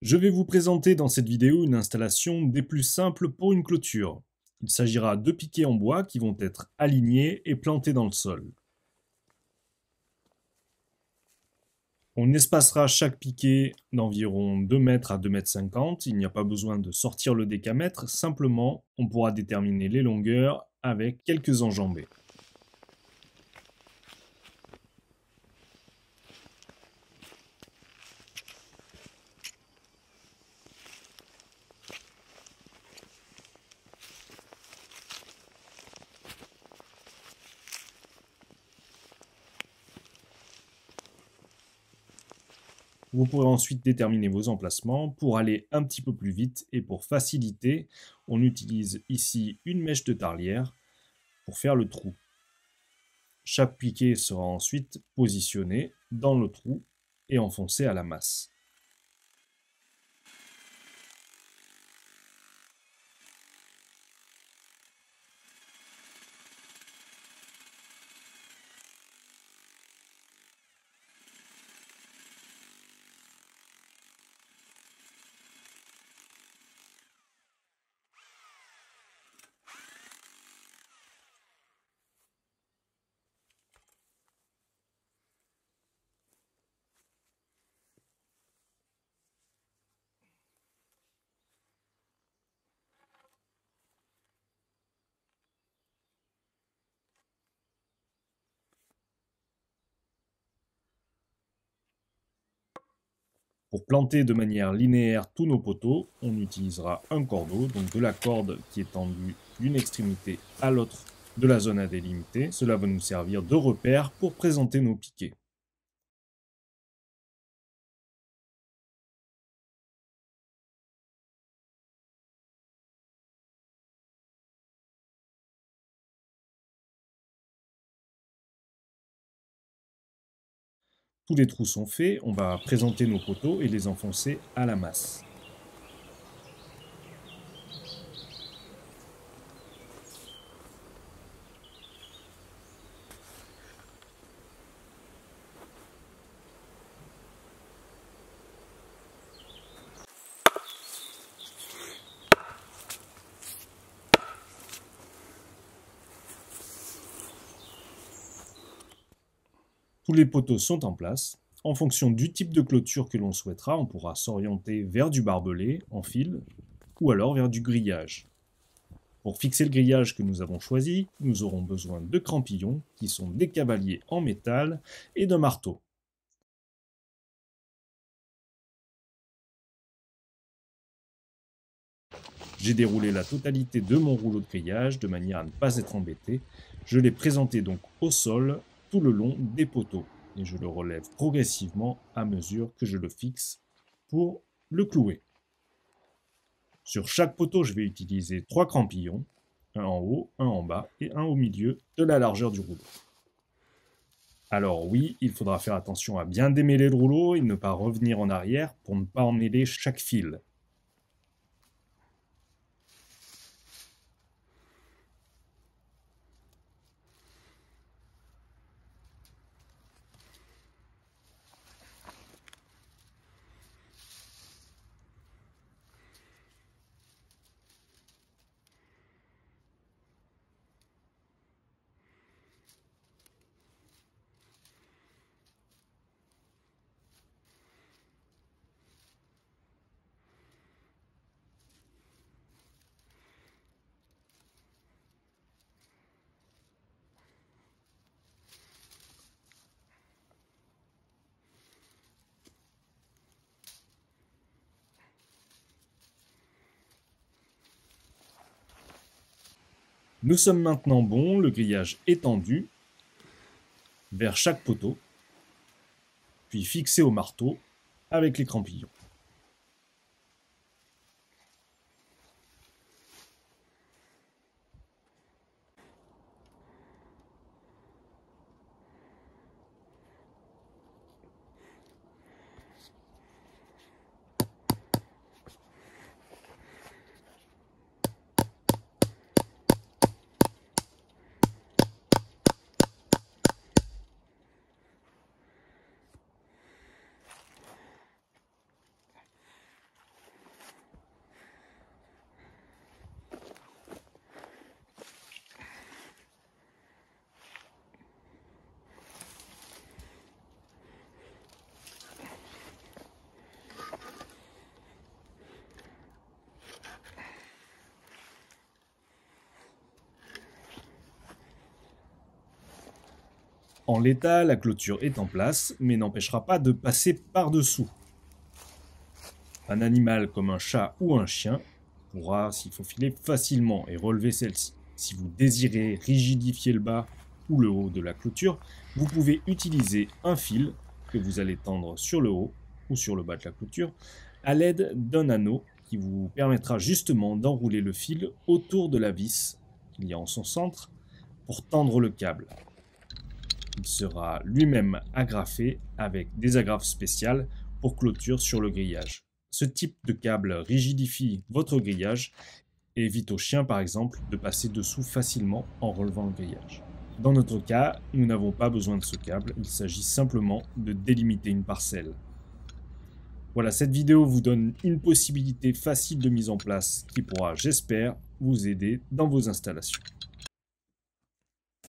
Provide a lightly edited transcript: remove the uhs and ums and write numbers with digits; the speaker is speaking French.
Je vais vous présenter dans cette vidéo une installation des plus simples pour une clôture. Il s'agira de piquets en bois qui vont être alignés et plantés dans le sol. On espacera chaque piquet d'environ 2 mètres à 2,50 m. Il n'y a pas besoin de sortir le décamètre, simplement on pourra déterminer les longueurs avec quelques enjambées. Vous pourrez ensuite déterminer vos emplacements pour aller un petit peu plus vite et pour faciliter, on utilise ici une mèche de tarlière pour faire le trou. Chaque piquet sera ensuite positionné dans le trou et enfoncé à la masse. Pour planter de manière linéaire tous nos poteaux, on utilisera un cordeau, donc de la corde qui est tendue d'une extrémité à l'autre de la zone à délimiter. Cela va nous servir de repère pour présenter nos piquets. Tous les trous sont faits, on va présenter nos poteaux et les enfoncer à la masse. Tous les poteaux sont en place. En fonction du type de clôture que l'on souhaitera, on pourra s'orienter vers du barbelé en fil ou alors vers du grillage. Pour fixer le grillage que nous avons choisi, nous aurons besoin de crampillons qui sont des cavaliers en métal et d'un marteau. J'ai déroulé la totalité de mon rouleau de grillage de manière à ne pas être embêté. Je l'ai présenté donc au sol tout le long des poteaux et je le relève progressivement à mesure que je le fixe pour le clouer. Sur chaque poteau, je vais utiliser 3 crampillons, un en haut, un en bas et un au milieu de la largeur du rouleau. Alors oui, il faudra faire attention à bien démêler le rouleau et ne pas revenir en arrière pour ne pas emmêler chaque fil. Nous sommes maintenant bons, le grillage est tendu vers chaque poteau, puis fixé au marteau avec les crampillons. En l'état, la clôture est en place, mais n'empêchera pas de passer par-dessous. Un animal comme un chat ou un chien pourra s'y faufiler facilement et relever celle-ci. Si vous désirez rigidifier le bas ou le haut de la clôture, vous pouvez utiliser un fil que vous allez tendre sur le haut ou sur le bas de la clôture à l'aide d'un anneau qui vous permettra justement d'enrouler le fil autour de la vis qu'il y a en son centre pour tendre le câble. Il sera lui-même agrafé avec des agrafes spéciales pour clôture sur le grillage. Ce type de câble rigidifie votre grillage et évite au chien par exemple de passer dessous facilement en relevant le grillage. Dans notre cas, nous n'avons pas besoin de ce câble, il s'agit simplement de délimiter une parcelle. Voilà, cette vidéo vous donne une possibilité facile de mise en place qui pourra, j'espère, vous aider dans vos installations.